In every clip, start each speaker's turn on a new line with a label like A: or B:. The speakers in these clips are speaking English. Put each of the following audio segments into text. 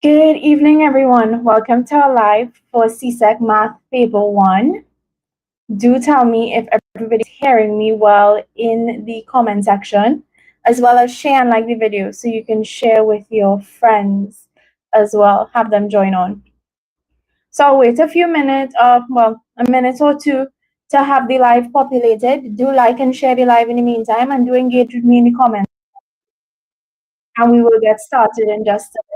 A: Good evening, everyone. Welcome to our live for CSEC Math Paper 1. Do tell me if everybody's hearing me well in the comment section, as well as share and like the video so you can share with your friends as well. Have them join on. So I'll wait a few minutes, a minute or two to have the live populated. Do like and share the live in the meantime, and do engage with me in the comments. And we will get started in just a bit.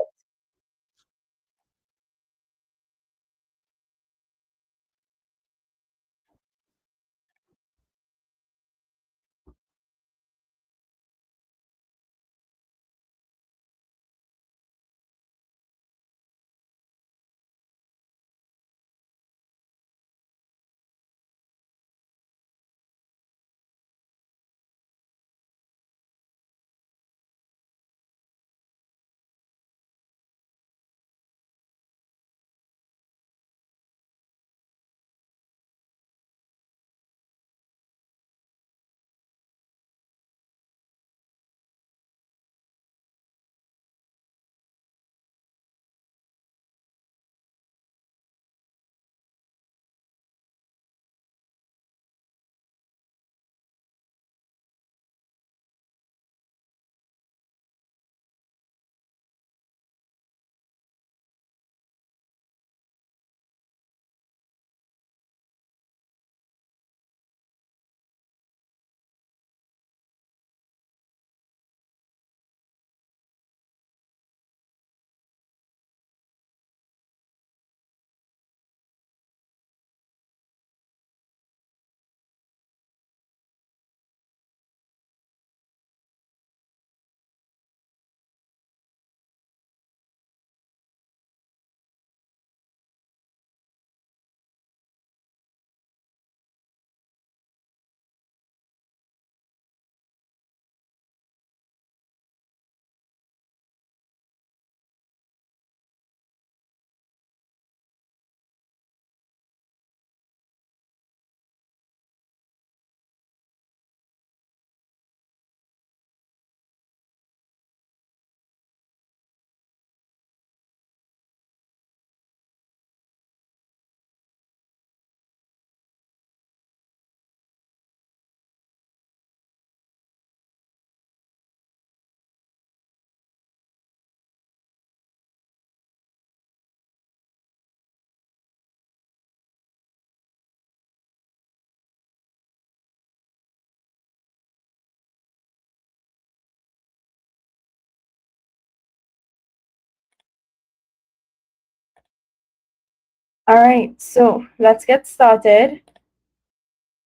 A: All right, so let's get started.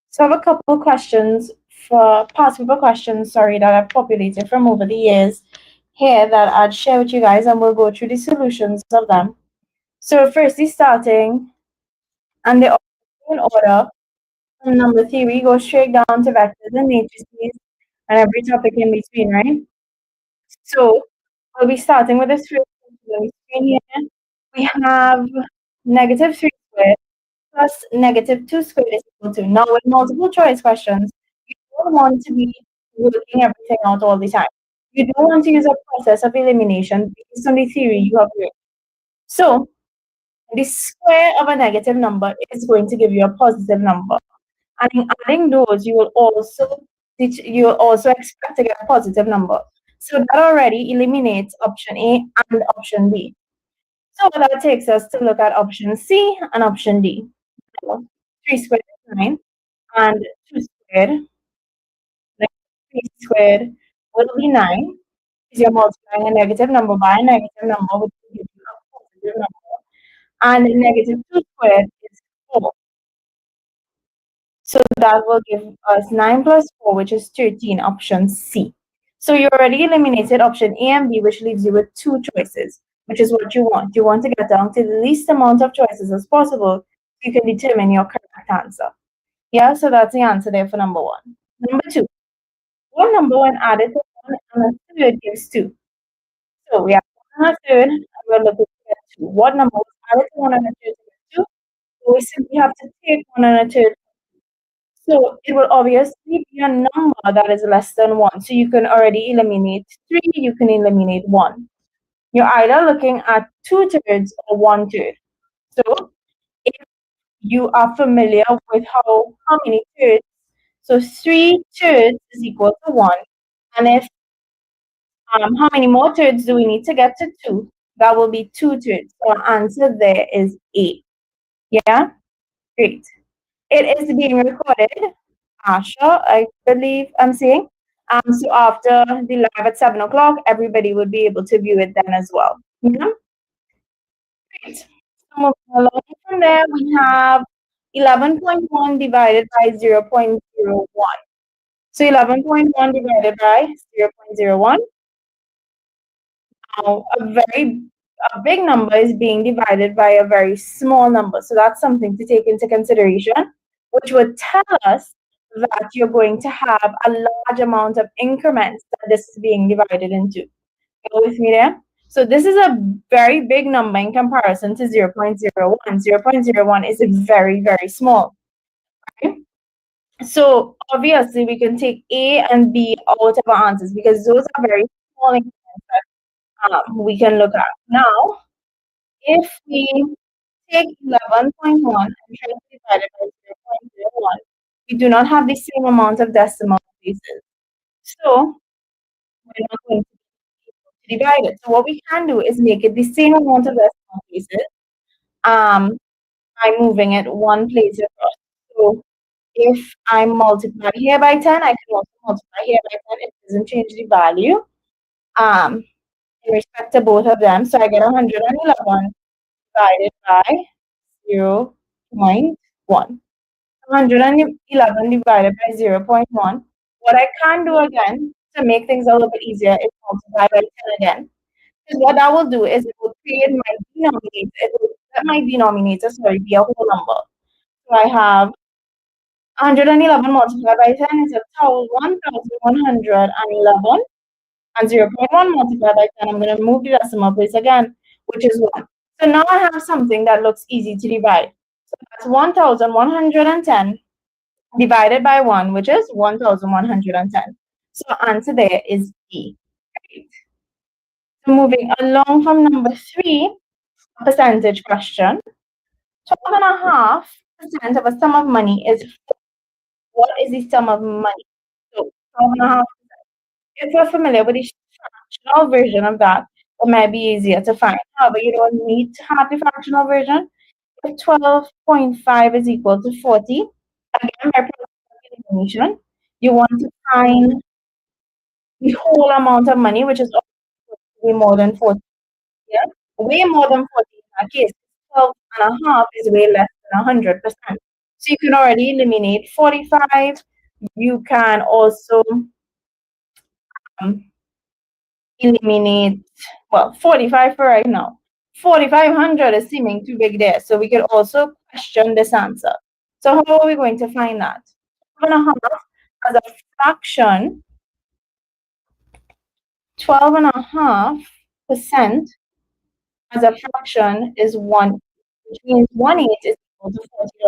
A: So I have a couple questions for past paper questions, that I've populated from over the years here that I'd share with you guys, and we'll go through the solutions of them. So firstly, starting and the in order from number theory, go straight down to vectors and matrices and every topic in between, right? So we'll be starting with this first question on the screen here. We have negative 3 squared plus negative 2 squared is equal to. Now, with multiple choice questions, you don't want to be working everything out all the time. You don't want to use a process of elimination based on the theory you have read. So, the square of a negative number is going to give you a positive number. And in adding those, you will also expect to get a positive number. So that already eliminates option A and option B. So that takes us to look at option C and option D. So 3 squared is 9, and 2 squared, like 3 squared, will be 9, because you're multiplying a negative number by a negative number, which will give you a positive number. And negative 2 squared is 4. So that will give us 9 plus 4, which is 13, option C. So you already eliminated option A and B, which leaves you with 2 choices, which is what you want. You want to get down to the least amount of choices as possible so you can determine your correct answer. Yeah, so that's the answer there for number 1. Number 2, what number when added to 1 and a third gives 2? So we have 1 and a third, and we're looking at 2. What number was added to 1 and a third to give 2? So we simply have to take 1 and a third. So it will obviously be a number that is less than 1. So you can already eliminate 3, you can eliminate 1. you're either looking at 2/3 or 1/3. So if you are familiar with how many thirds, so 3/3 is equal to 1. And if how many more thirds do we need to get to 2? That will be 2/3. So our answer there is A. Yeah? Great. It is being recorded. Asha, I believe I'm saying. So after the live at 7 o'clock, everybody would be able to view it then as well. Yeah? Great. So moving along from there, we have 11.1 divided by 0.01. So 11.1 divided by 0.01. Now, a big number is being divided by a very small number. So that's something to take into consideration, which would tell us that you're going to have a large amount of increments that this is being divided into. Go with me there? So this is a very big number in comparison to 0.01. 0.01 is very, very small. Okay? So obviously we can take A and B out of our answers because those are very small increments that we can look at. Now, if we take 11.1 and try to divide it by 0.01, we do not have the same amount of decimal places. So we're not going to be able to divide it. So what we can do is make it the same amount of decimal places by moving it one place across. So if I multiply here by 10, I can also multiply here by 10. It doesn't change the value in respect to both of them. So I get 111 divided by 0.1. 111 divided by 0.1. What I can do again to make things a little bit easier is multiply by 10 again. Because what that will do is it will create my denominator. It will let my denominator, be a whole number. So I have 111 multiplied by 10 is 1,111, and 0.1 multiplied by 10, I'm going to move the decimal place again, which is 1. So now I have something that looks easy to divide. So that's 1,110 divided by 1, which is 1,110. So answer there is D. Great. So moving along from number 3, percentage question. 12.5% of a sum of money is 4. What is the sum of money? So 12.5%. If you're familiar with the fractional version of that, it might be easier to find. However, you don't need to have the fractional version. If 12.5 is equal to 40, again, by process of elimination, you want to find the whole amount of money, which is way more than 40. Yeah? Way more than 40 in that case. 12.5 is way less than 100%. So you can already eliminate 45. You can also eliminate, 45 for right now. 4,500 is seeming too big there. So we could also question this answer. So how are we going to find that? 12.5 as a fraction, 12.5% as a fraction is 1, which means 1/8 is equal to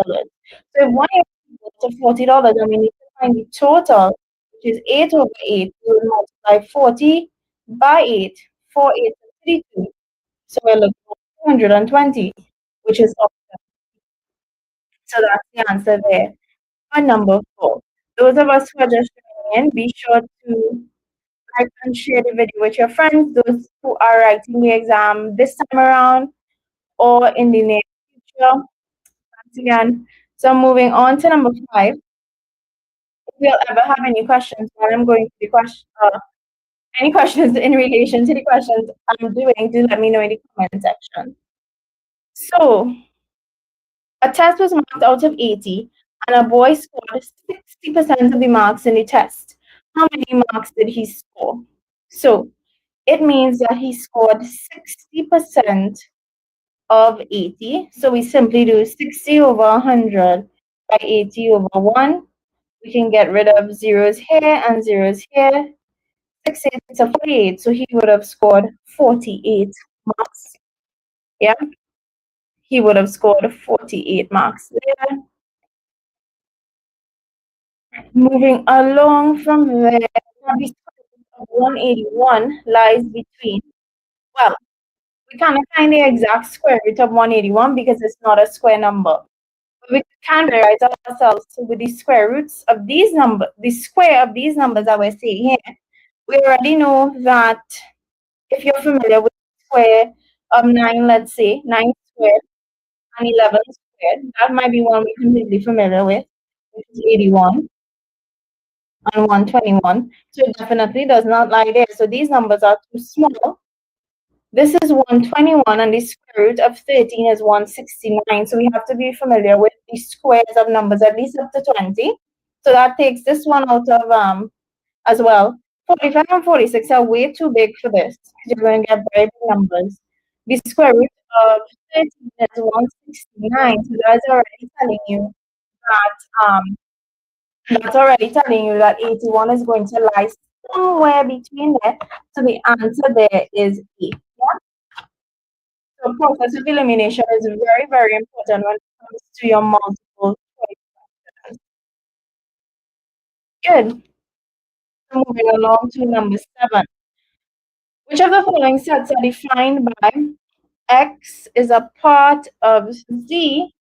A: $40. So if 1/8 is equal to $40, then we need to find the total, which is 8 over 8. We will multiply 40 by 8. 4 8 is 32. So we're looking at 220, which is option. So that's the answer there for number 4. Those of us who are just joining in, be sure to like and share the video with your friends, those who are writing the exam this time around or in the near future. Once again, so moving on to number 5. If you'll ever have any questions while I'm going to the question, any questions in relation to the questions I'm doing, do let me know in the comment section. So, a test was marked out of 80, and a boy scored 60% of the marks in the test. How many marks did he score? So, it means that he scored 60% of 80. So we simply do 60 over 100 by 80 over 1. We can get rid of zeros here and zeros here. 6 8 to 48. So he would have scored 48 marks. Yeah. He would have scored 48 marks there. Moving along from there, 181 lies between, well, We cannot find the exact square root of 181 because it's not a square number. But we can familiarize ourselves with the square roots of these numbers, the square of these numbers that we're seeing here. We already know that if you're familiar with the square of 9, let's say 9 squared and 11 squared, that might be one we're completely familiar with, which is 81 and 121. So it definitely does not lie there. So these numbers are too small. This is 121 and the square root of 13 is 169. So we have to be familiar with the squares of numbers at least up to 20. So that takes this one out of as well. 45 and 46 are way too big for this because you're going to get very big numbers. The square root of 13 is 169. So that's already telling you that 81 is going to lie somewhere between there. So the answer there is A. Yeah? So process of elimination is very, very important when it comes to your multiple choice. Good. So moving along to number 7. Which of the following sets are defined by x is a part of z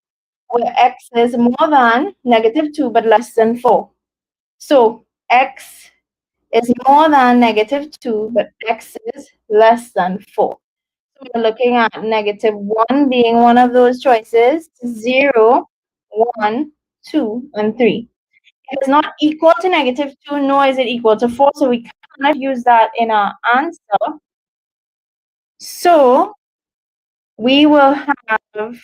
A: where x is more than -2 but less than 4? So x is more than -2 but x is less than 4. So we're looking at -1 being one of those choices, 0, 1, 2, and 3. It is not equal to -2, nor is it equal to 4, so we cannot use that in our answer. So we will have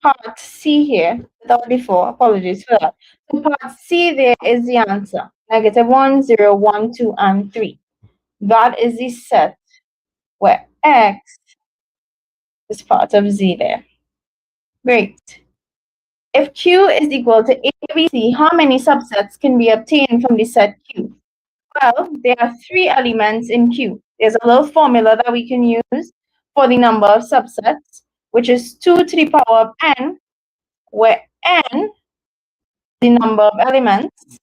A: part C here, without before, apologies for that. So part C there is the answer, -1, 0, 1, 2, and 3. That is the set where x is part of Z there. Great. If Q is equal to ABC, how many subsets can be obtained from the set Q? Well, there are 3 elements in Q. There's a little formula that we can use for the number of subsets, which is 2 to the power of n, where n, the number of elements.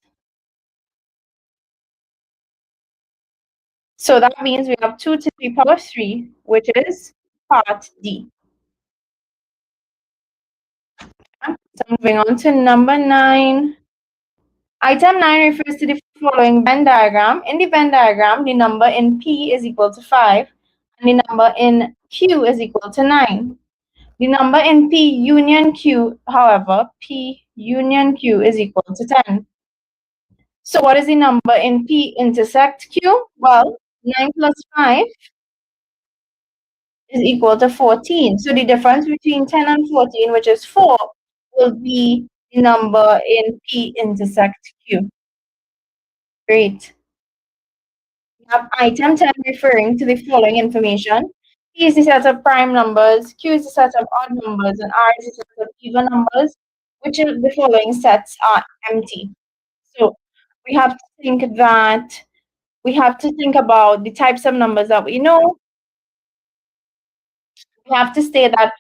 A: So that means we have 2 to the power of 3, which is part D. So moving on to number 9. Item 9 refers to the following Venn diagram. In the Venn diagram, the number in P is equal to 5, and the number in Q is equal to 9. The number in P union Q, however, P union Q is equal to 10. So what is the number in P intersect Q? Well, 9 plus 5 is equal to 14. So the difference between 10 and 14, which is 4, will be the number in P intersect Q. Great. We have item 10 referring to the following information. P is the set of prime numbers, Q is the set of odd numbers, and R is the set of even numbers. Which of the following sets are empty? So we have to think about the types of numbers that we know. We have to state that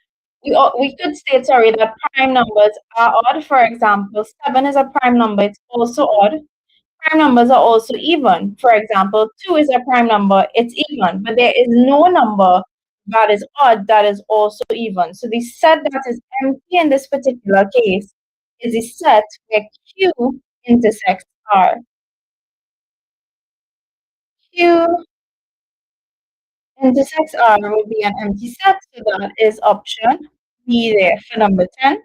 A: we could state, sorry, that prime numbers are odd. For example, 7 is a prime number, it's also odd. Prime numbers are also even. For example, 2 is a prime number, it's even, but there is no number that is odd that is also even. So the set that is empty in this particular case is the set where Q intersects R. Q intersects R will be an empty set, so that is option B there for number 10.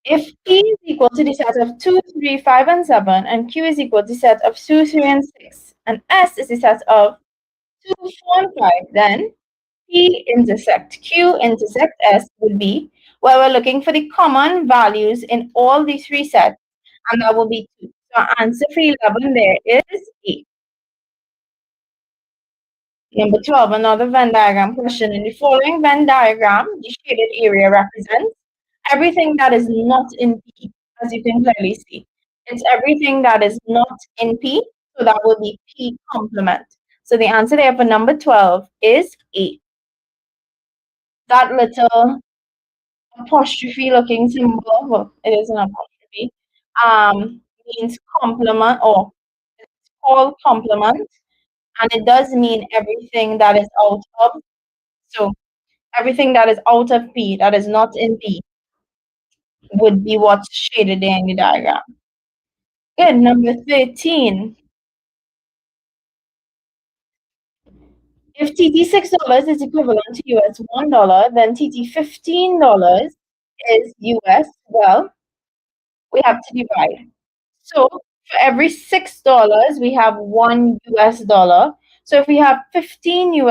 A: If P is equal to the set of 2, 3, 5, and 7, and Q is equal to the set of 2, 3, and 6, and S is the set of 2, 4, and 5, then P intersect Q intersect S would be, well, we're looking for the common values in all the 3 sets, and that will be 2. So our answer for 11 there is A. Number 12, another Venn diagram question. In the following Venn diagram, the shaded area represents everything that is not in P, as you can clearly see. It's everything that is not in P, so that will be P complement. So the answer there for number 12 is A. That little apostrophe looking symbol, well, it is an apostrophe, means complement, or it's called complement, and it does mean everything that is out of. So everything that is out of P, that is not in P, would be what's shaded there in the diagram. Good. Number 13. If TT $6 is equivalent to US $1, then TT $15 is US. Well, we have to divide. So for every $6, we have one US dollar. So if we have 50 TT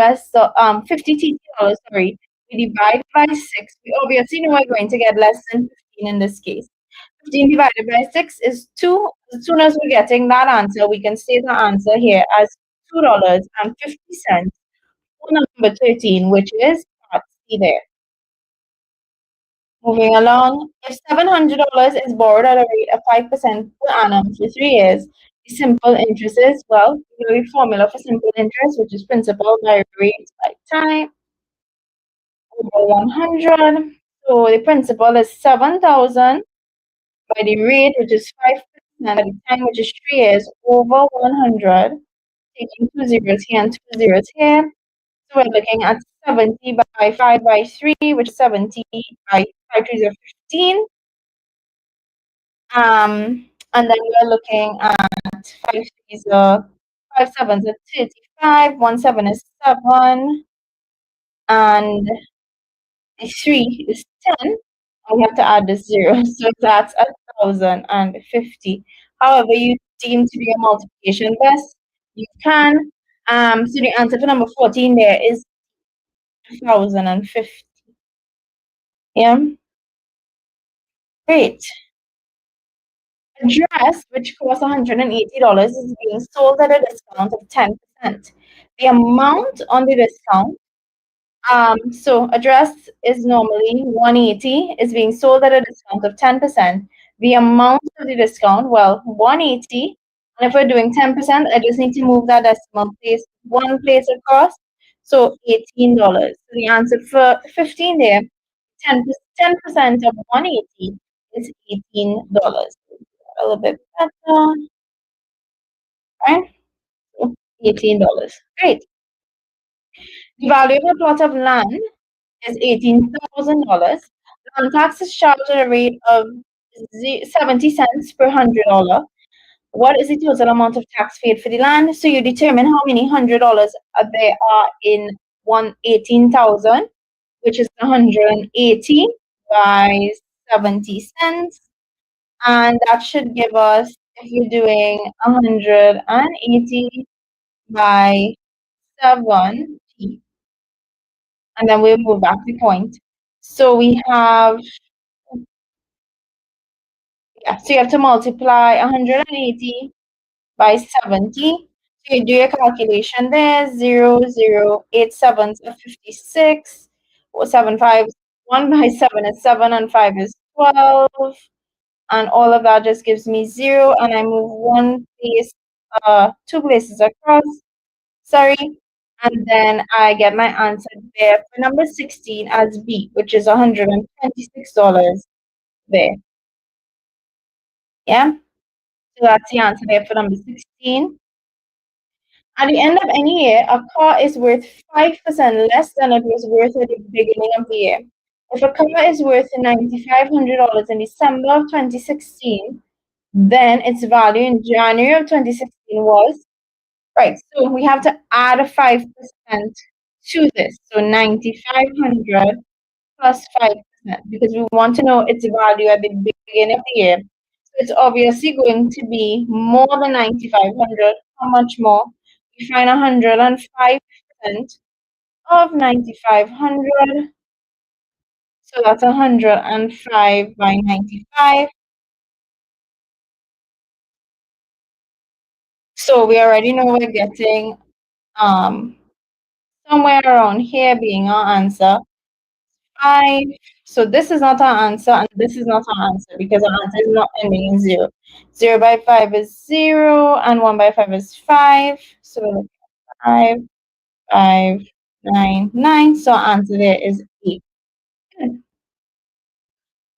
A: dollars, sorry, we divide by 6. We obviously know we're going to get less than 15 in this case. 15 divided by 6 is 2. As soon as we're getting that answer, we can state the answer here as $2.50 for number 13, which is part C there. Moving along, if $700 is borrowed at a rate of 5% per annum for 3 years, the simple interest is, well, the formula for simple interest, which is principal by rate by time over 100. So the principal is 7,000 by the rate, which is 5%, by the time, which is 3 years, over 100, taking 2 zeros here and 2 zeros here. So we're looking at 70 by 5 by 3, which is 70 by 5 to the 15. And then we're looking at 5 threes are 5 sevens are 35, 1 7 is 7, and the 3 is 10. And we have to add the 0. So that's 1,050. However, you deem to be a multiplication best, you can. So the answer for number 14 there is 1,050. Yeah. Great. A dress which costs $180 is being sold at a discount of 10%. The amount on the discount, so a dress is normally 180, is being sold at a discount of 10%. The amount of the discount, well, 180, and if we're doing 10%, I just need to move that decimal place one place across, so $18. So the answer for 15 there, 10% of 180 is $18. A little bit better, right? So $18. Great. The value of a plot of land is $18,000. Land tax is charged at a rate of 70 cents per $100. What is the total amount of tax paid for the land? So you determine how many $100 there are in 18,000, which is 180 by 70 cents. And that should give us, if you're doing 180 by 7, and then we'll move back the point. So we have, yeah, so you have to multiply 180 by 70. So you do your calculation there, 0, 0, 8 sevens are 56, or 7 fives, 1 by 7 is 7, and 5 is 12. And all of that just gives me 0, and I move one place, 2 places across, sorry, and then I get my answer there for number 16 as B, which is $126 there. Yeah, so that's the answer there for number 16. At the end of any year, a car is worth 5% less than it was worth at the beginning of the year. If a car is worth $9,500 in December of 2016, then its value in January of 2016 was, right, so we have to add a 5% to this. So 9,500 plus 5%, because we want to know its value at the beginning of the year. So it's obviously going to be more than 9,500. How much more? We find 105% of 9,500. So that's 105 by 95. So we already know we're getting somewhere around here being our answer. 5. So this is not our answer, and this is not our answer, because our answer is not ending in 0. 0 by 5 is 0, and 1 by 5 is 5. So we're looking at 5, 5, 9, 9. So our answer there is 8. Good.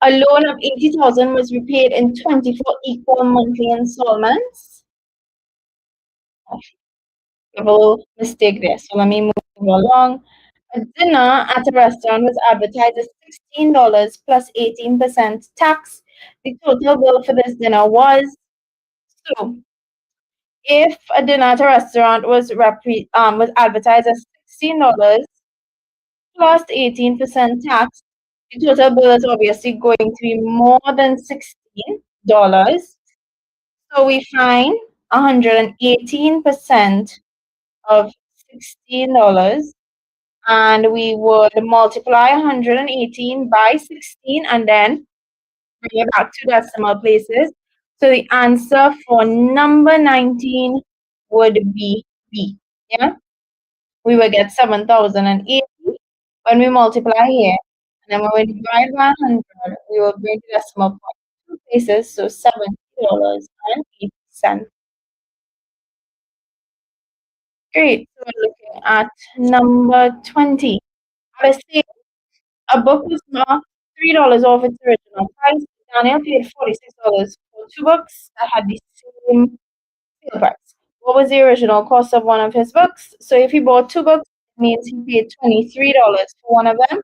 A: A loan of 80,000 was repaid in 24 equal monthly installments. A little mistake there, so let me move along. A dinner at a restaurant was advertised as $16 plus 18% tax. The total bill for this dinner was, so if a dinner at a restaurant was advertised as $16 plus 18% tax, the total bill is obviously going to be more than $16. So we find 118% of $16, and we would multiply 118 by 16 and then bring it back to decimal places. So the answer for number 19 would be B. Yeah, we will get 7,080 when we multiply here. And then when we divide by 100, we will bring the decimal point two places, so $70.08. Great. So we're looking at number 20. At a sale, a book was marked $3 off its original price. Daniel paid $46 for two books that had the same sale price. What was the original cost of one of his books? So if he bought two books, it means he paid $23 for one of them.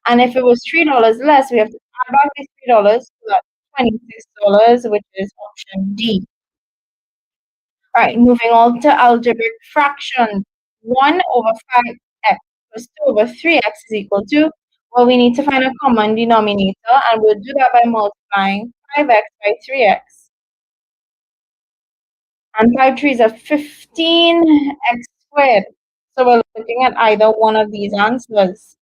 A: And if it was $3 less, we have to add back the $3, so that's $26, which is option D. All right, moving on to algebraic fractions. 1 over 5x plus 2 over 3x is equal to, well, we need to find a common denominator, and we'll do that by multiplying 5x by 3x. And 5 threes are 15x squared. So we're looking at either one of these answers.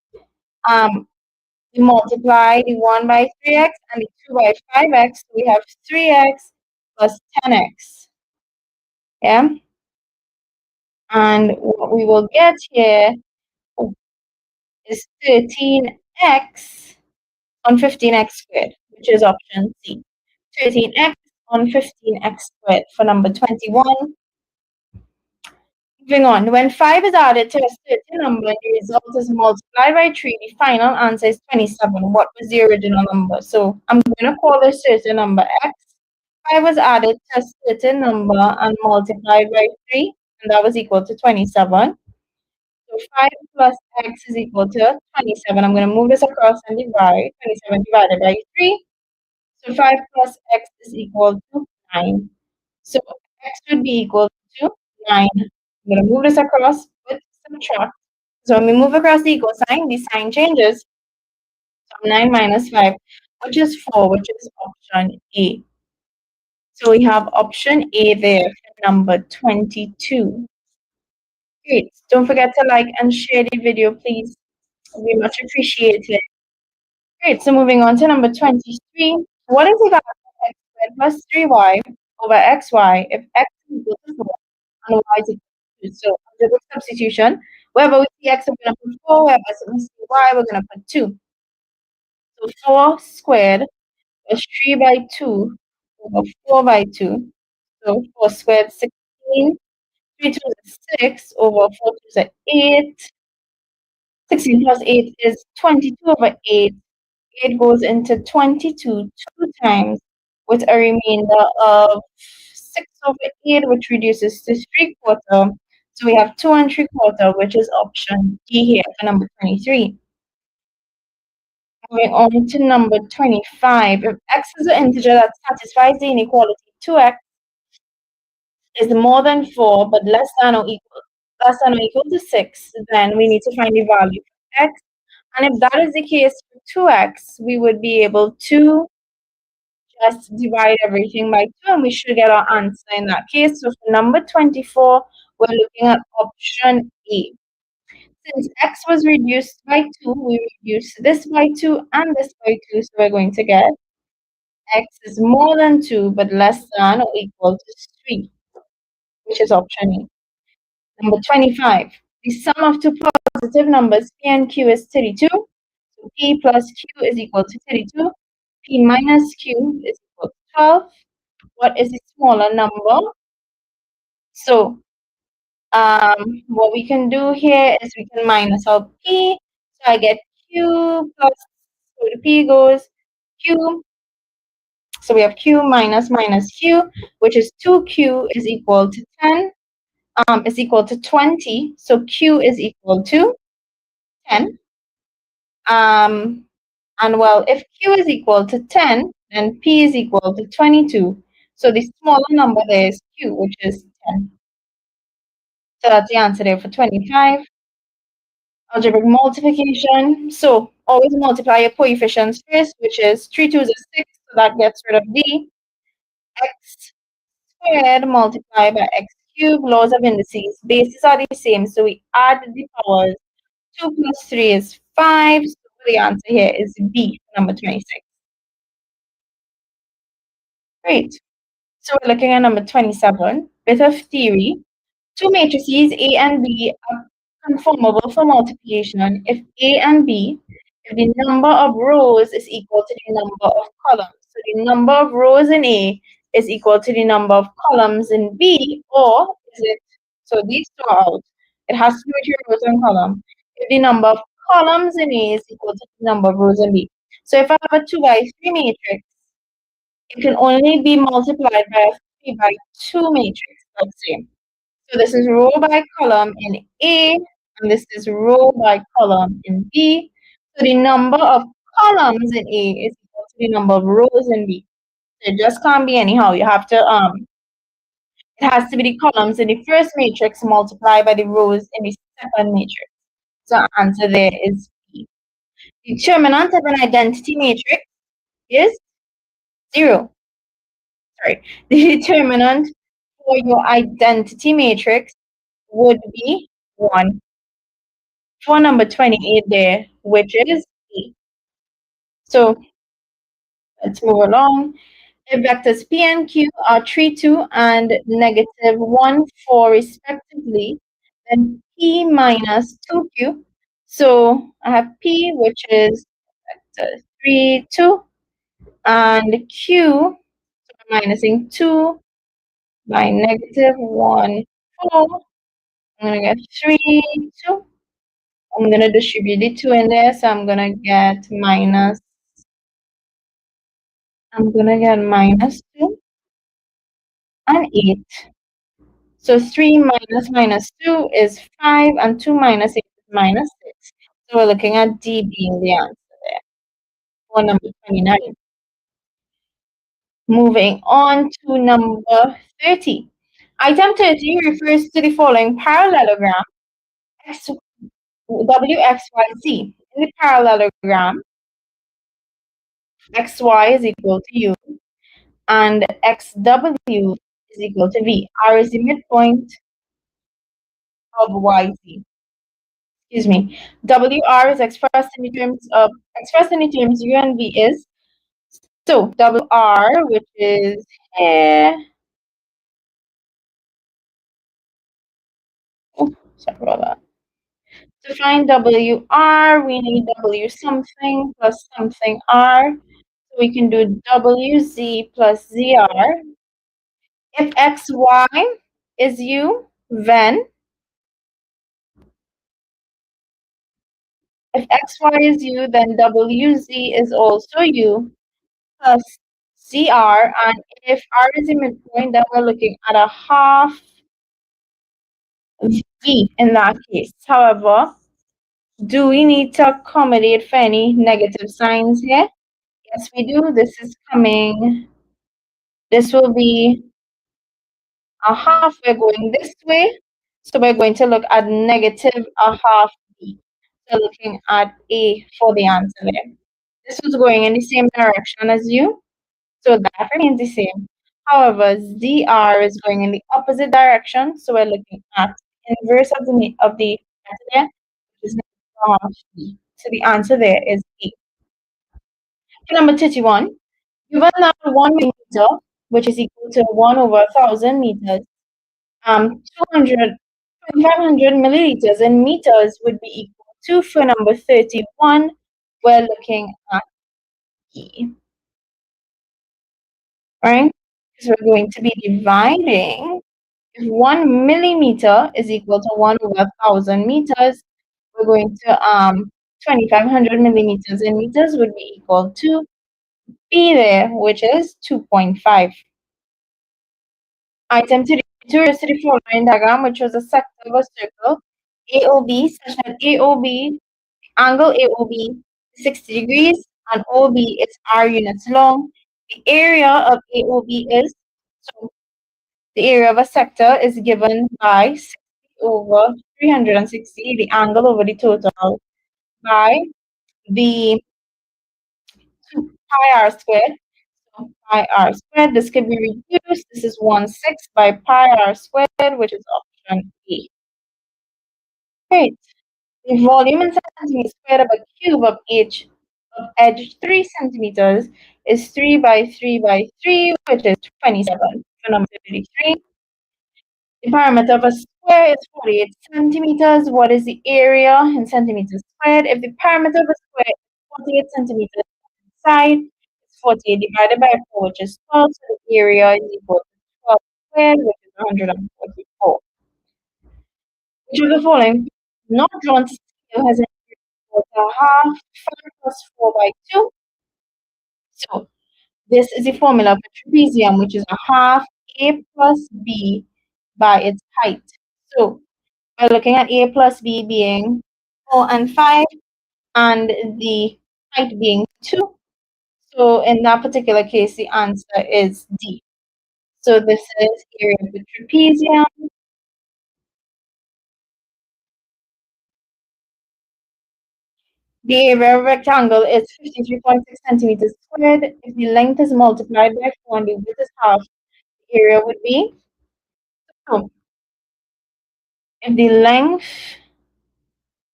A: We multiply the 1 by 3x and the 2 by 5x. So we have 3x plus 10x. Yeah? And what we will get here is 13x on 15x squared, which is option C. 13x on 15x squared for number 21. Moving on, when 5 is added to a certain number, the result is multiplied by 3. The final answer is 27. What was the original number? So I'm going to call this certain number x. 5 was added to a certain number and multiplied by 3, and that was equal to 27. So 5 plus x is equal to 27. I'm going to move this across and divide. 27 divided by 3. So 5 plus x is equal to 9. So x would be equal to 9. I'm going to move this across with subtract. So when we move across the equal sign, the sign changes. So 9 minus 5, which is 4, which is option A. So we have option A there for number 22. Great. Don't forget to like and share the video, please. It would be much appreciated. Great. So moving on to number 23. What is the value of x squared plus 3y over xy if x is equal to 4 and y is equal to 2? So under the substitution, wherever we see x, we're going to put 4. Wherever we see y, we're going to put 2. So 4 squared is 3 by 2 over 4 by 2. So 4 squared, 16. 3 2 is 6 over 4 2 is 8. 16 plus 8 is 22 over 8. 8 goes into 22 two times with a remainder of 6 over 8, which reduces to 3/4. So we have 2 and 3/4, which is option D here for number 23. Moving on to number 25. If x is an integer that satisfies the inequality 2x is more than 4 but less than or equal to 6, then we need to find the value of x. And if that is the case for 2x, we would be able to just divide everything by 2 and we should get our answer in that case. So for number 24, we're looking at option A. Since x was reduced by 2, we reduce this by 2 and this by 2, so we're going to get x is more than 2 but less than or equal to 3, which is option A. Number 25. The sum of two positive numbers p and q is 32. So p plus q is equal to 32. P minus q is equal to 12. What is the smaller number? So what we can do here is we can minus out p. So I get q plus, so the p goes, Q. So we have Q minus minus Q, which is 2Q is equal to 10, is equal to 20. So Q is equal to 10. And well, if Q is equal to 10, then P is equal to 22. So the smaller number there is Q, which is 10. So that's the answer there for 25. Algebraic multiplication. So always multiply your coefficients first, which is 3 twos is 6, so that gets rid of D. X squared multiplied by x cubed, laws of indices. Bases are the same, so we add the powers. 2 plus 3 is 5, so the answer here is B, number 26. Great. So we're looking at number 27, bit of theory. Two matrices A and B are conformable for multiplication if A and B, if the number of rows is equal to the number of columns. So the number of rows in A is equal to the number of columns in B, or is it, so these two are out. It has to be with your rows and column. If the number of columns in A is equal to the number of rows in B. So if I have a 2 by 3 matrix, it can only be multiplied by a 3 by 2 matrix, let's say. So this is row by column in A, and this is row by column in B. So the number of columns in A is equal to the number of rows in B. So it just can't be anyhow. You have to it has to be the columns in the first matrix multiplied by the rows in the second matrix. So answer there is B. The determinant of an identity matrix is 0. Sorry. The determinant for your identity matrix would be 1. For number 28 there, which is E. So let's move along. If vectors P and Q are 3, 2 and negative 1, 4 respectively, then P minus 2Q. So I have P, which is vector 3, 2, and Q, so I'm minusing 2 by negative 1, 4. I'm going to get 3, 2. I'm going to distribute the 2 in there, so I'm going to get minus 2 and 8. So 3 minus minus 2 is 5, and 2 minus 8 is minus 6. So we're looking at D being the answer there for number 29. Moving on to number 30. Item 30 refers to the following parallelogram X, WXYZ. In the parallelogram, XY is equal to U and XW is equal to V. R is the midpoint of YZ. Excuse me. WR is expressed in the terms U and V is, so WR, which is here. Oh, sorry about that. To find WR, we need W something plus something R. So we can do WZ plus ZR. If XY is U, then if XY is U, then WZ is also U plus CR, and if R is a midpoint, then we're looking at a half V in that case. However, do we need to accommodate for any negative signs here? Yes, we do. This will be a half. We're going this way. So we're going to look at negative a half V. So looking at A for the answer there. This was going in the same direction as U. So that remains the same. However, ZR is going in the opposite direction. So we're looking at inverse of the answer there, which is half B. So the answer there is B. Number 31. Given that 1 meter, which is equal to 1 over 1,000 meters, 200, 2,500 milliliters in meters would be equal to, for number 31, we're looking at E. Right? Because we're going to be dividing. If 1 millimeter is equal to 1 over 1,000 meters, we're going to 2,500 millimeters in meters would be equal to B there, which is 2.5. Item 3, refers to the following diagram, which was a sector of a circle AOB, such that AOB, angle AOB is 60 degrees, and OB is R units long. The area of AOB is, so the area of a sector is given by 60 over 360, the angle over the total, by the 2 pi r squared. So pi r squared, this can be reduced. This is 1/6 by pi r squared, which is option A. Great. The volume in centimeters squared of a cube of edge 3 centimeters is 3 by 3 by 3, which is 27. For number 33. The perimeter of a square is 48 centimeters. What is the area in centimeters squared? If the perimeter of a square is 48 centimeters inside, it's 48 divided by 4, which is 12. So the area is equal to 12 squared, which is 144. Which of the following not drawn to scale has an area equal to half 5 plus 4 by 2? So this is the formula for trapezium, which is a half a plus b by its height. So we're looking at a plus b being 4 and 5, and the height being 2. So in that particular case, the answer is D. So this is area of the trapezium. The area of a rectangle is 53.6 centimeters squared. If the length is multiplied by 4 and the width is half, the area would be, so if the length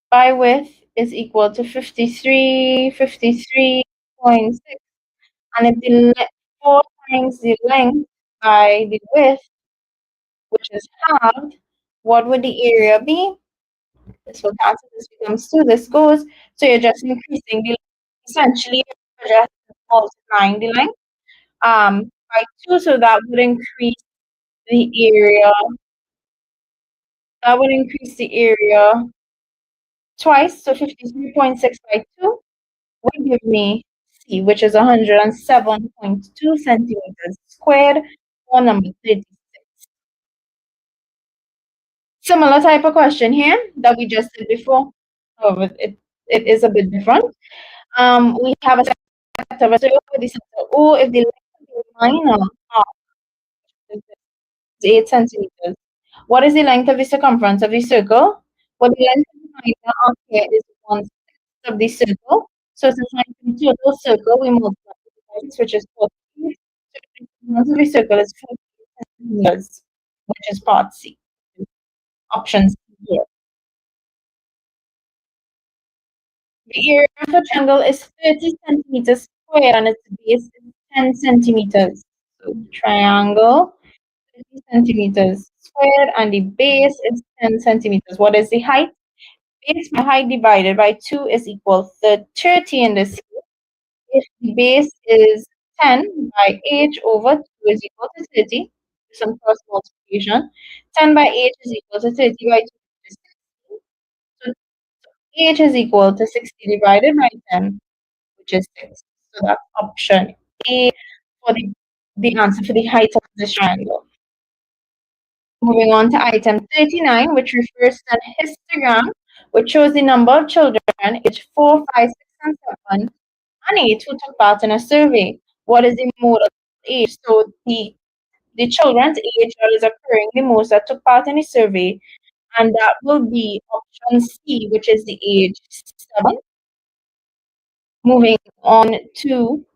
A: by width is equal to 53.6, and if the 4 times the length by the width, which is halved, what would the area be? This will cancel, this becomes 2, this goes. So you're just increasing the length. Essentially, you're just multiplying the length by 2, so that would increase the area. That would increase the area twice. So 53.6 by 2 would give me C, which is 107.2 centimeters squared, or number 36. Similar type of question here that we just did before. However, it is a bit different. We have a sector of a circle with the center O. If the length of the minor arc is 8 centimeters, what is the length of the circumference of the circle? Well, the length of the minor arc here is 1/6 of the circle. So since my total circle, we multiply by 6, which is 48. So the circumference of the circle is 48 centimeters, which is part C. Option C here. The area of a triangle is 30 centimeters square and its base is 10 centimeters. So triangle, 30 centimeters square, and the base is 10 centimeters. What is the height? Base by height divided by 2 is equal to 30 in this case. If the base is 10 by h over 2 is equal to 30, some cross multiplication. 10 by h is equal to 30 by 2 is 60. So h is equal to 60 divided by 10, which is 6. So that's option A for the answer for the height of this triangle. Moving on to item 39, which refers to an histogram, which shows the number of children aged 4, 5, 6, and 7, and 8 who took part in a survey. What is the mode of age? So the children's age that is occurring the most that took part in the survey, and that will be option C, which is the age 7. Moving on to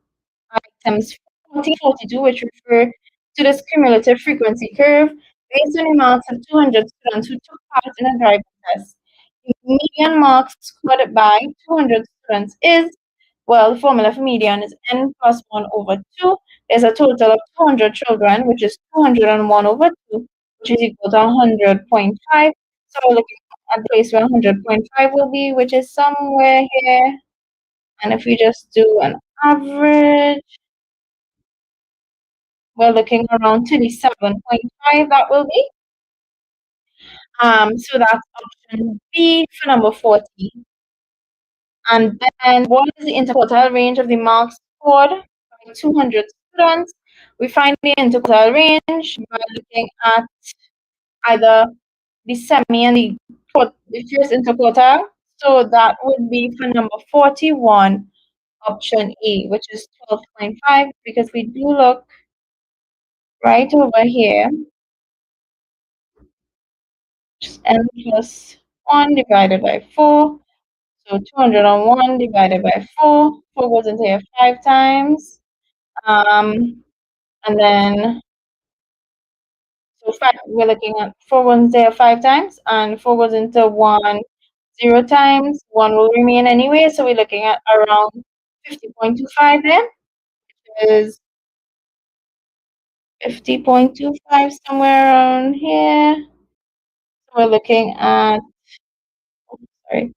A: items 40 and 42, which refer to this cumulative frequency curve based on the marks of 200 students who took part in a driving test. The median marks scored by 200 students is, well, the formula for median is n plus 1 over 2. There's a total of 200 children, which is 201 over 2, which is equal to 100.5. So we're looking at the place where 100.5 will be, which is somewhere here. And if we just do an average, we're looking around 27.5, that will be. So that's option B for number 40. And then what is the interquartile range of the marks scored 200 students. We find the interquartile range by looking at either the semi and the first interquartile. So that would be for number 41, option A, which is 12.5, because we do look right over here, n plus 1 divided by 4. So 201 divided by 4. 4 goes into here 5 times. And then, so we're looking at 4 goes into here 5 times, and 4 goes into 1 0 times. 1 will remain anyway, so we're looking at around 50.25 there, which is 50.25, somewhere around here. So we're looking at, oh, sorry,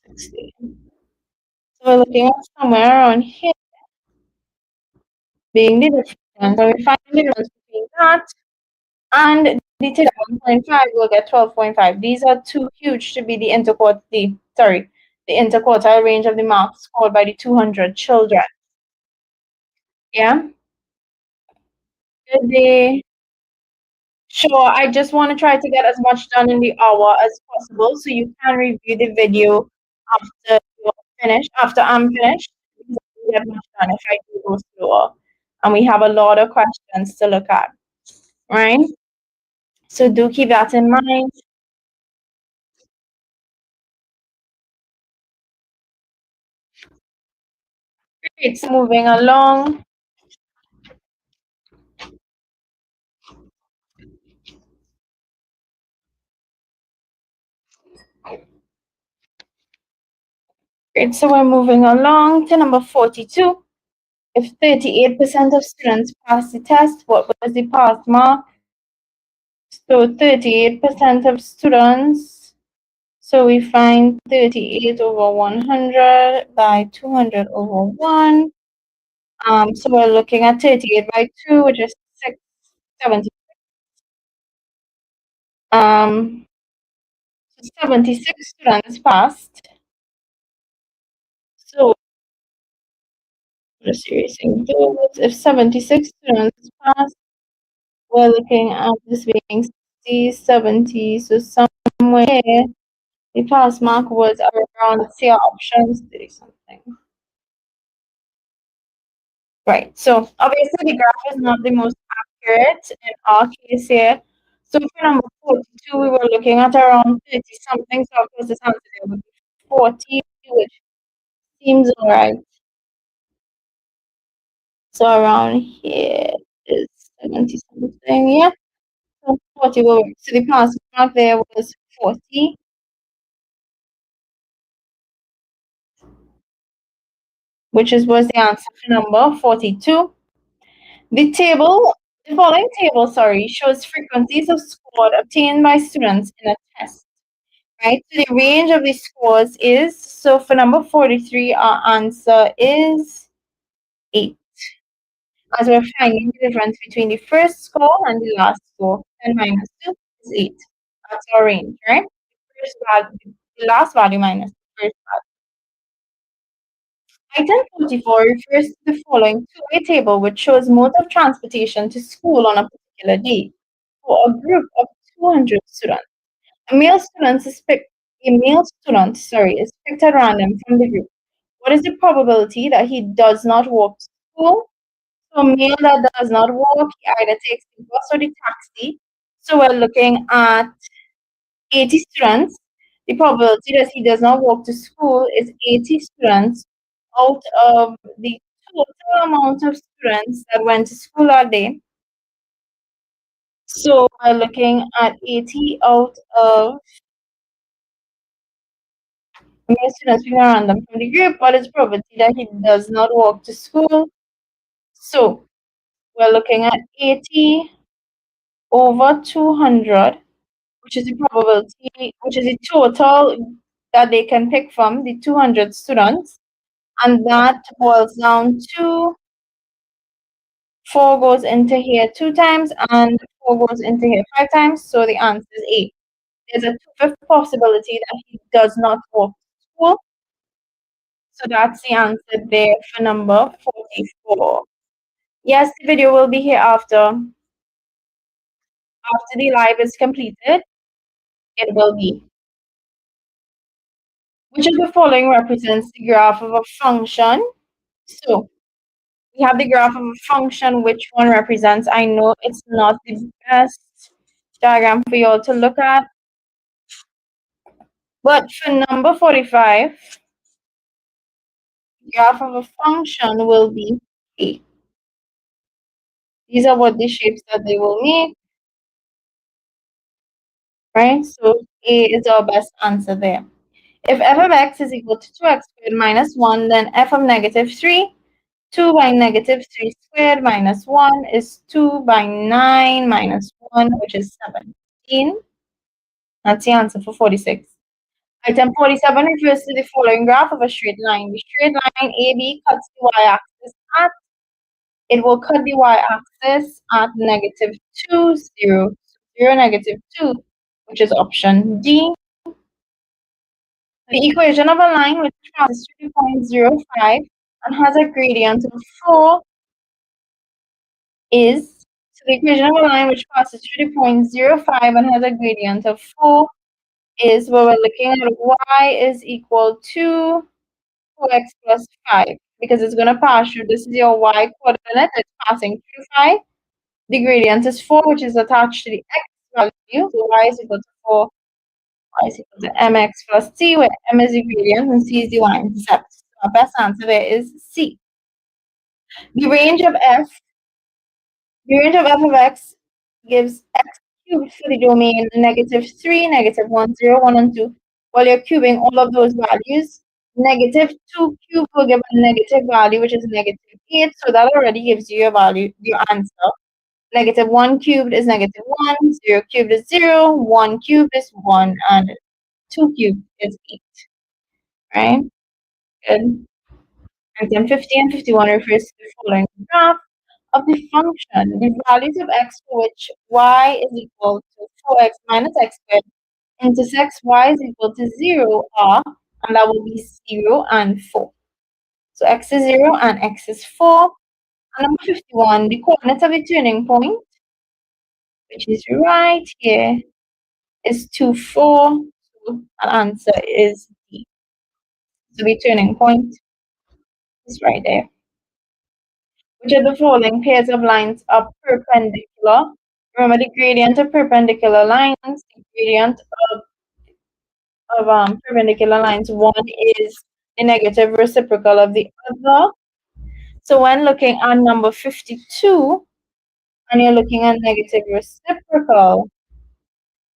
A: 60. So we're looking at somewhere around here being the difference. So we find the difference between that and the 1.5 will get 12.5. These are too huge to be the interquartile range of the marks scored by the 200 children. Yeah. Good day. Sure, I just want to try to get as much done in the hour as possible, so you can review the video after you're finished, after I'm finished, because I don't get much done if I do go slower. And we have a lot of questions to look at, right? So do keep that in mind. It's moving along. Great, so we're moving along to number 42. If 38% of students pass the test, what was the pass mark? So 38% of students, so we find 38 over 100 by 200 over 1. So we're looking at 38 by 2, which is 670. 76 students passed. So just erasing those. If 76 students pass, we're looking at this being 60, 70. So somewhere the pass mark was around, let's see our options, 30 something. Right. So obviously the graph is not the most accurate in our case here. So for number 42, we were looking at around 30 something. So of course this answer there would be 40, which seems alright. So around here is 70 something, yeah. So 40 will work. So the pass mark there was 40, which was the answer for number 42. The following table, shows frequencies of score obtained by students in a test. Right, so the range of the scores is, so for number 43, our answer is 8. As we're finding the difference between the first score and the last score, 10 minus 2 is 8. That's our range, right? The last value minus the first value. Item 44 refers to the following two-way table, which shows mode of transportation to school on a particular day for a group of 200 students. A male student is picked at random from the group. What is the probability that he does not walk to school? So a male that does not walk, he either takes the bus or the taxi. So we're looking at 80 students. The probability that he does not walk to school is 80 students out of the total amount of students that went to school that day. So we're looking at 80 out of male students being random from the group. What is probability that he does not walk to school? So we're looking at 80 over 200, which is the probability, which is the total that they can pick from, the 200 students. And that boils down to 4 goes into here 2 times and 4 goes into here 5 times. So the answer is 8. There's a 2/5 possibility that he does not walk to school. So that's the answer there for number 44. Yes, the video will be here after the live is completed. It will be. Which of the following represents the graph of a function? So we have the graph of a function. Which one represents? I know it's not the best diagram for you all to look at. But for number 45, graph of a function will be A. These are what the shapes that they will make, right? So A is our best answer there. If f of x is equal to 2x squared minus 1, then f of negative 3, 2 by negative 3 squared minus 1 is 2 by 9 minus 1, which is 17. That's the answer for 46. Item 47 refers to the following graph of a straight line. The straight line AB cuts the y-axis at, it will cut the y-axis at negative 2, 0, 0, negative 2, which is option D. The equation of a line which passes through point 0.05 and has a gradient of 4 is, so the equation of a line which passes through the point 0.05 and has a gradient of 4 is where we're looking at y is equal to 4x plus 5, because it's going to pass through, this is your y coordinate, it's passing through 5. The gradient is 4, which is attached to the x value, so y is equal to 4, y is equal to mx plus c, where m is the gradient and c is the y-intercept. So our best answer there is C. The range of f of x gives x cubed for the domain negative 3, negative 1, 0, 1, and 2. While you're cubing all of those values, negative 2 cubed will give a negative value, which is negative 8. So that already gives you your value, your answer. Negative 1 cubed is negative 1, 0 cubed is 0, 1 cubed is 1, and 2 cubed is 8. Right? Good. Item 50 and 51 refers to the following graph of the function. The values of x for which y is equal to 4x minus x squared intersects y is equal to 0 are, and that will be 0 and 4. So x is 0 and x is 4. And number 51, the coordinates of the turning point, which is right here, is 2, 4. So our answer is D. So the turning point is right there. Which of the following pairs of lines are perpendicular? Remember the gradient of perpendicular lines. The gradient of perpendicular lines, one is the negative reciprocal of the other. So when looking at number 52, and you're looking at negative reciprocal,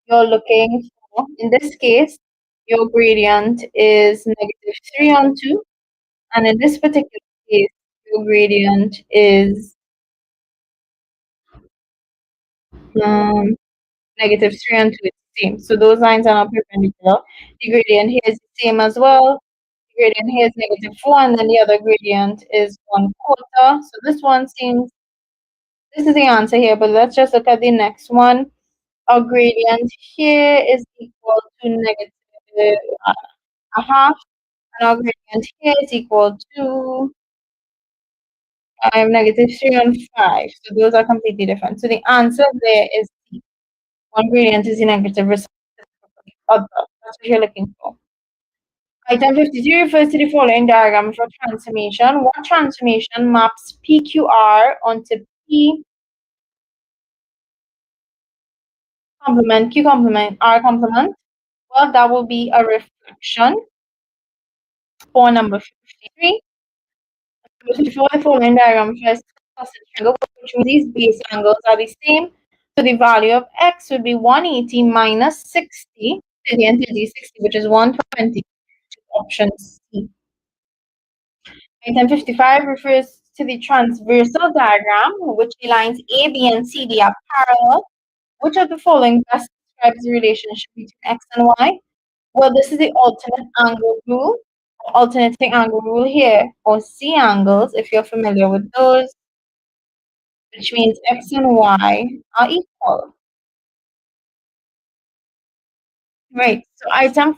A: you're looking for, in this case, your gradient is negative 3 on 2. And in this particular case, your gradient is negative 3 and 2 is the same. So those lines are not perpendicular. The gradient here is the same as well. The gradient here is negative 4, and then the other gradient is 1/4. So this one seems, this is the answer here, but let's just look at the next one. Our gradient here is equal to negative a half, and our gradient here is equal to negative 3 and 5. So those are completely different. So the answer there is C. One gradient is the negative reciprocal of the other. That's what you're looking for. Item 53 refers to the following diagram for transformation. What transformation maps PQR onto P complement, Q complement, R complement? Well, that will be a reflection for number 53. Before the following diagram first triangle, which means these base angles are the same. So the value of x would be 180 minus 60, 30 and 30, 60, which is 120. Option C. Item 55 refers to the transversal diagram, which the lines A, B, and C D are parallel. Which of the following best describes the relationship between x and y? Well, this is the alternate angle rule, or alternating angle rule here, or C angles, if you're familiar with those, which means x and y are equal. Right, so item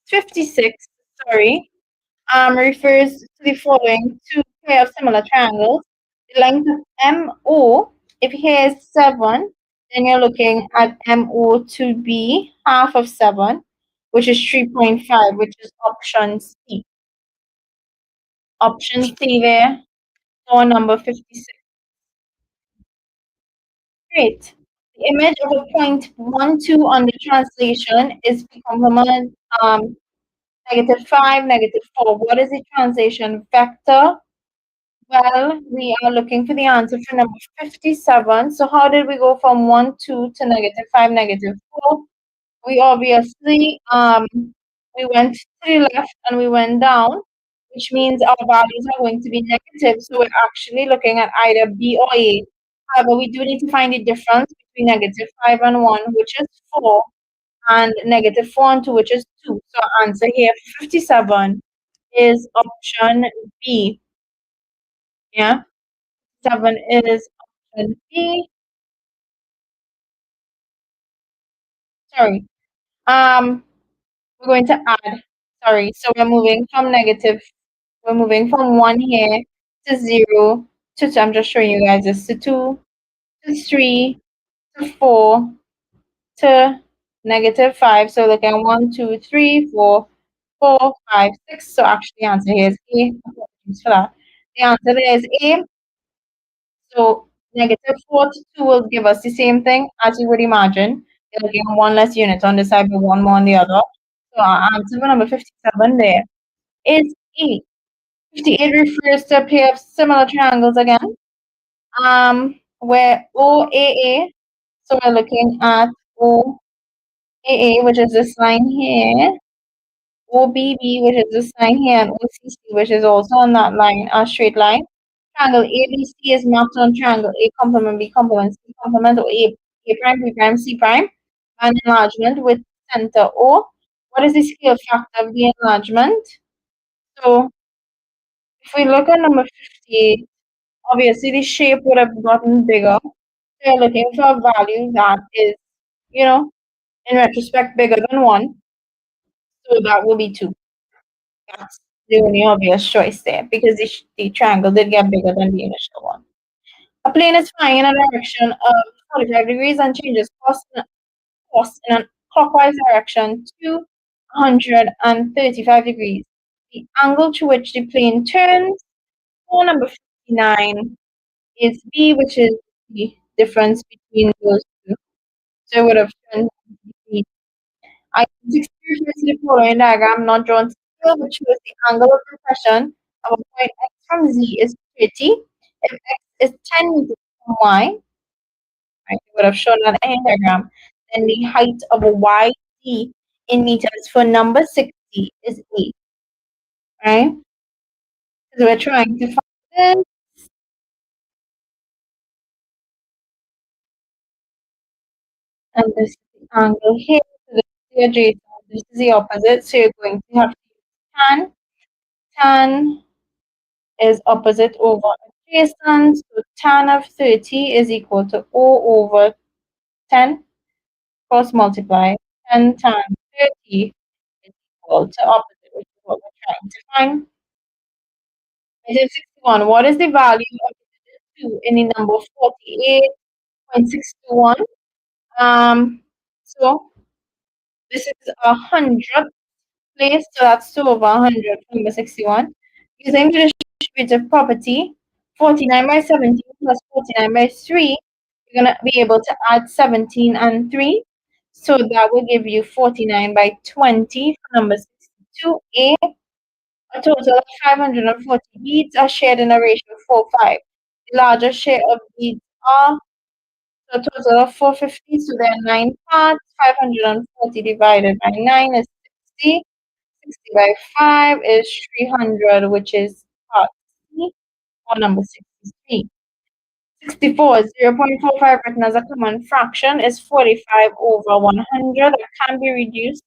A: 56, sorry, refers to the following two pair of similar triangles. The length of MO, if here is 7, then you're looking at MO to be half of 7, which is 3.5, which is option C. Option C there, or number 56. Great. The image of a point 1, 2 on the translation is the complement -5, -4. What is the translation vector? Well, we are looking for the answer for number 57. So how did we go from 1, 2 to -5, -4? We obviously we went to the left and we went down, which means our values are going to be negative. So we're actually looking at either B or A. However, we do need to find the difference between -5 and 1, which is 4, and -4 and 2, which is 2. So our answer here, 57, is option B. Yeah, 7 is option B. Sorry. We're going to add. Sorry. So we're moving from 1 here to 0 to 2. I'm just showing you guys this to 2 to 3 to 4 to -5. So look at 1, 2, 3, 4, 4, 5, 6. So actually the answer here is A. Apologies for that. The answer there is A. So -4 to 2 will give us the same thing as you would imagine. You're looking at one less unit on the side, but one more on the other. So our answer for number 57 there is E. 58 refers to a pair of similar triangles again, where OAA, so we're looking at OAA, which is this line here, OBB, which is this line here, and OCC, which is also on that line, a straight line. Triangle ABC is mapped on triangle A complement B complement C complement, or A prime, B prime, C prime, and enlargement with center O. What is the scale factor of the enlargement? So if we look at number 58, obviously the shape would have gotten bigger. So you're looking for a value that is, in retrospect, bigger than 1. So that will be 2. That's the only obvious choice there, because the triangle did get bigger than the initial one. A plane is flying in a direction of 45 degrees and changes course in a clockwise direction to 135 degrees. The angle to which the plane turns, for number 59, is B, which is the difference between those two. So it would have turned B. I 60 refers to the following diagram, not drawn to scale, which shows the angle of depression of a point x from Z is 30. If x is 10 meters from Y, right, it would have shown that in diagram. Then the height of a YD in meters for number 60 is 8. Right? So we're trying to find this. And this is the angle here. So this is the adjacent. This is the opposite. So you're going to have to use tan. Tan is opposite over adjacent. So tan of 30 is equal to O over 10. Cross multiply. 10 tan 30 is equal to opposite, which is what we're trying to find. Item 61. What is the value of 2 in the number 48.621? So this is 100 place, so that's 2 over 100 for number 61. Using the distributive property, 49 by 17 plus 49 by 3, you're going to be able to add 17 and 3. So that will give you 49 by 20 for number 62A. A total of 540 beads are shared in a ratio of 4:5. The largest share of beads are, so a total of 450, so there are 9 parts. 540 divided by 9 is 60. 60 by 5 is 300, which is part C, or number 63. 64, 0.45 written as a common fraction is 45 over 100. That can be reduced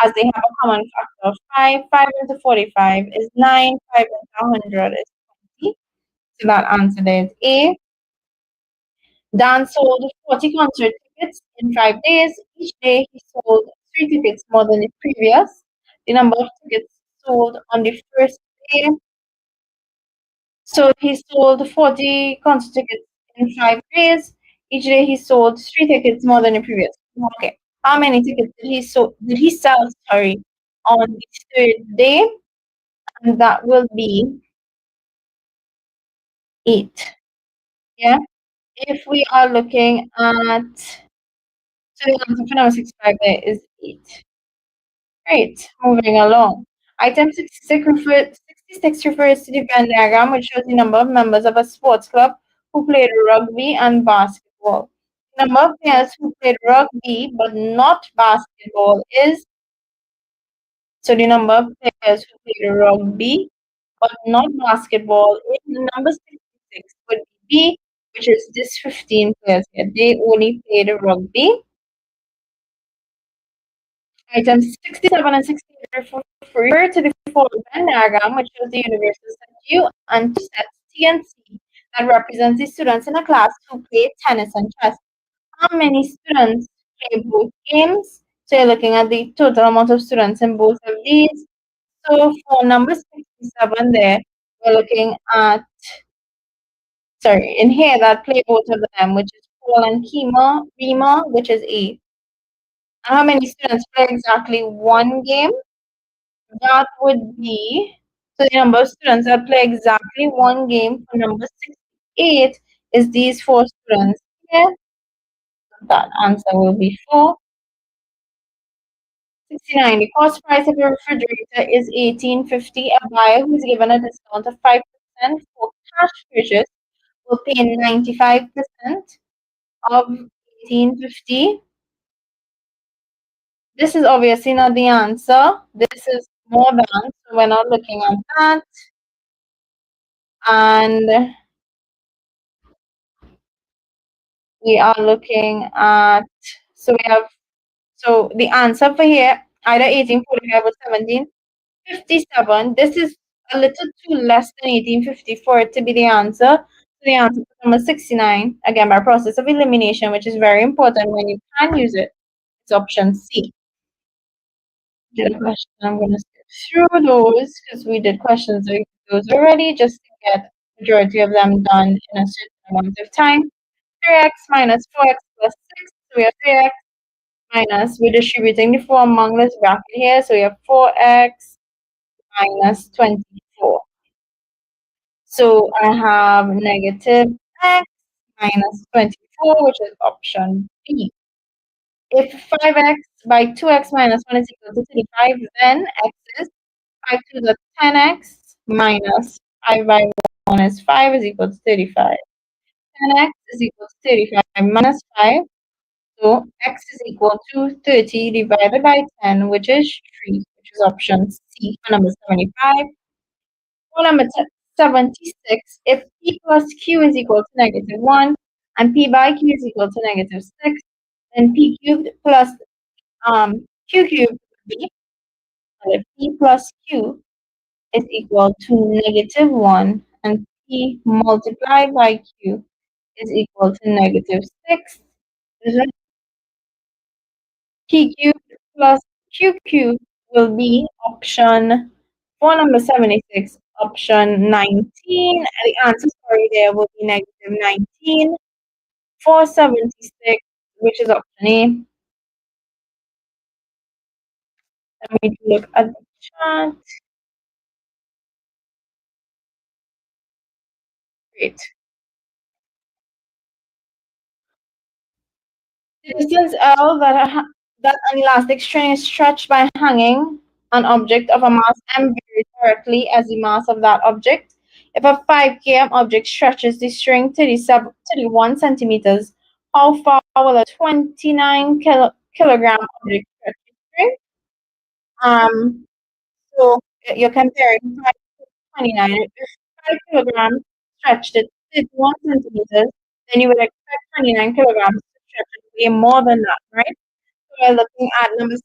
A: as they have a common factor of 5. 5 into 45 is 9. 5 into 100 is 20. So that answer there is A. Dan sold 40 concert tickets in 5 days. Each day he sold 3 tickets more than the previous. The number of tickets sold on the first day. So he sold 40 concert tickets in 5 days. Each day he sold 3 tickets more than the previous. Okay. How many tickets did he sell, sorry, on the third day? And that will be 8. Yeah. If we are looking at, so the answer for number 65 there is 8. Great. Moving along. Item 66 refers to the Venn diagram, which shows the number of members of a sports club who played rugby and basketball. The number of players who played rugby but not basketball is, so the number of players who played rugby but not basketball is number 66 would be, which is this 15 players here. They only played rugby. Items 67 and 68 refer to the forward Venn diagram, which shows the universal set U and two sets T and C that represents the students in a class who play tennis and chess. How many students play both games? So you're looking at the total amount of students in both of these. So for number 67 there, we're looking at, sorry, in here that play both of them, which is Paul and Rima, which is 8. How many students play exactly one game? That would be, so the number of students that play exactly one game for number 68 is these 4 students here. That answer will be 4. 69. The cost price of a refrigerator is 18.50. A buyer who is given a discount of 5% for cash purchase will pay 95% of 18.50. This is obviously not the answer. This is more than, so we're not looking at that. And we are looking at, so we have, so the answer for here, either 1845 or 1757. This is a little too less than 1850 for it to be the answer. So the answer for number 69, again by process of elimination, which is very important when you can use it, it's option C. Did a question. I'm going to skip through those because we did questions like those already, just to get majority of them done in a certain amount of time. 3x minus 4x plus 6. So we have 3x minus, we're distributing the 4 among this bracket here. So we have 4x minus 24. So I have negative x minus 24, which is option B. If 5x by 2x minus 1 is equal to 35, then x is 5 to the 10x minus 5 by 1 is 5 is equal to 35. 10x is equal to 35 minus 5. So x is equal to 30 divided by 10, which is 3, which is option C for number 75. For number 76, if p plus q is equal to negative 1 and p by q is equal to negative 6, then p cubed plus q cubed would be, if p plus q is equal to negative 1 and p multiplied by q is equal to negative 6, then p cubed plus q cubed will be option for number 76, option 19. And the answer, sorry, there will be negative 19 for 76, which is option A. Let me look at the chart. Great. The distance L that an elastic string is stretched by hanging an object of a mass m varies directly as the mass of that object. If a 5 km object stretches the string 31 centimeters, how far will a 29 kilogram object stretch the string? So you're comparing 5 to 29. If 5 kilograms stretched at 31 centimeters, then you would expect 29 kilograms to stretch it way more than that, right? So we're looking at number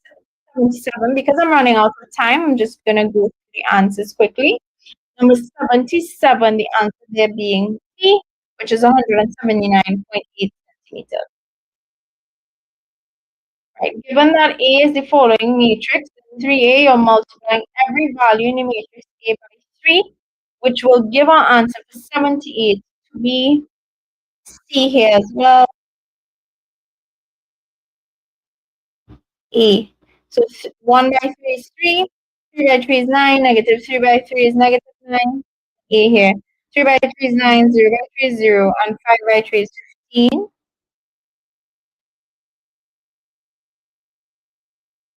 A: 77. Because I'm running out of time, I'm just going to go through the answers quickly. Number 77, the answer there being B, which is 179.8 centimeters. Right. Given that A is the following matrix, in 3A, you're multiplying every value in the matrix A by 3, which will give our answer for 78 to be C here as well, A. So 1 by 3 is 3, 3 by 3 is 9, negative 3 by 3 is negative 9, A here. 3 by 3 is 9, 0 by 3 is 0, and 5 by 3 is 15.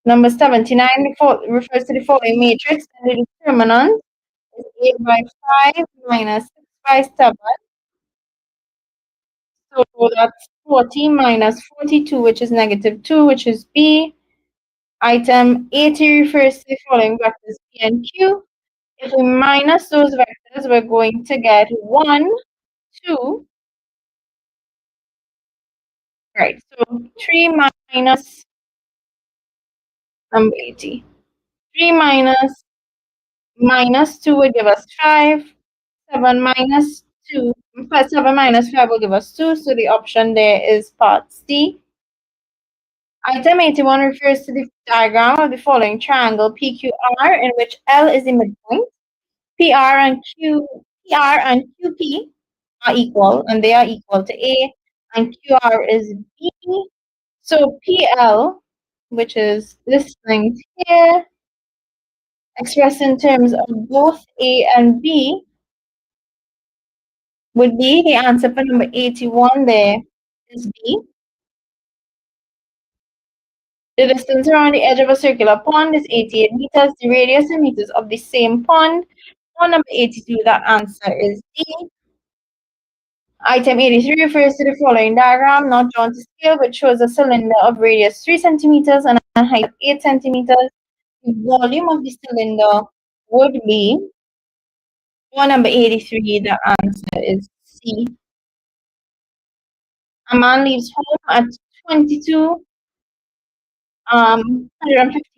A: Number 79 refers to the following matrix, and the determinant is 8 by 5 minus 6 by 7. So that's 40 minus 42, which is negative 2, which is B. Item 80 refers to the following vectors P and Q. If we minus those vectors, we're going to get 1, 2. Right, so 3 minus number 80. 3 minus 2 will give us 5. 7 minus 2, 7 minus 5 will give us 2, so the option there is part C. Item 81 refers to the diagram of the following triangle PQR, in which L is the midpoint. PR and QP are equal, and they are equal to A, and QR is B. So PL, which is this length here, expressed in terms of both A and B, would be the answer for number 81 there is B. The distance around the edge of a circular pond is 88 meters. The radius in meters of the same pond. For number 82, that answer is D. Item 83 refers to the following diagram, not drawn to scale, but shows a cylinder of radius 3 centimeters and a height of 8 centimeters. The volume of the cylinder would be, for number 83, the answer is C. A man leaves home at 115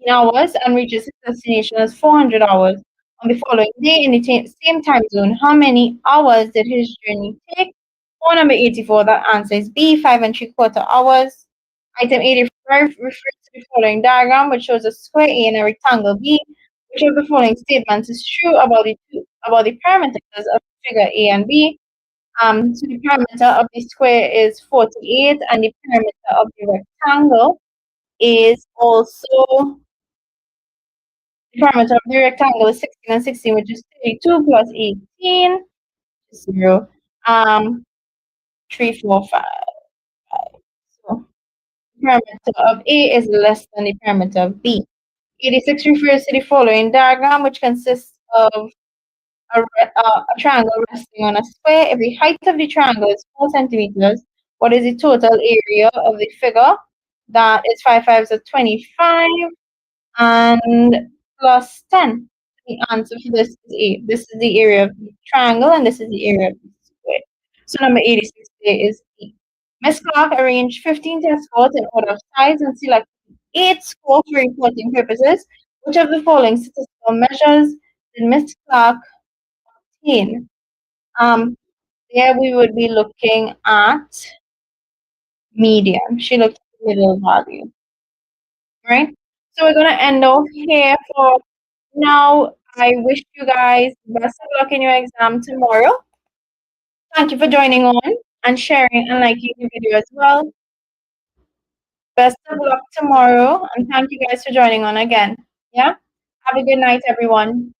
A: hours and reaches his destination as 400 hours on the following day in the same time zone. How many hours did his journey take? For number 84, that answer is B, 5 and 3/4 hours. Item 85 refers to the following diagram, which shows a square A and a rectangle B. Which of the following statements is true about the parameters of figure A and B? So the parameter of the square is 48, and the parameter of the rectangle is also, the parameter of the rectangle is 16 and 16, which is 32 plus 18, 0, 3, 4, 5. So the parameter of A is less than the parameter of B. 86 refers to the following diagram, which consists of a triangle resting on a square. If the height of the triangle is 4 centimeters, what is the total area of the figure? That is 5 5s are 25, and plus 10. The answer for this is A. This is the area of the triangle, and this is the area of the square. So number 86 there is E. Miss Clark arranged 15 test scores in order of size and selected 8 scores for reporting purposes. Which of the following statistical measures did Miss Clark obtain? There we would be looking at median. She looked at the middle value, right? So we're gonna end off here for now. I wish you guys best of luck in your exam tomorrow. Thank you for joining on and sharing and liking the video as well. Best of luck tomorrow, and thank you guys for joining on again. Yeah? Have a good night, everyone.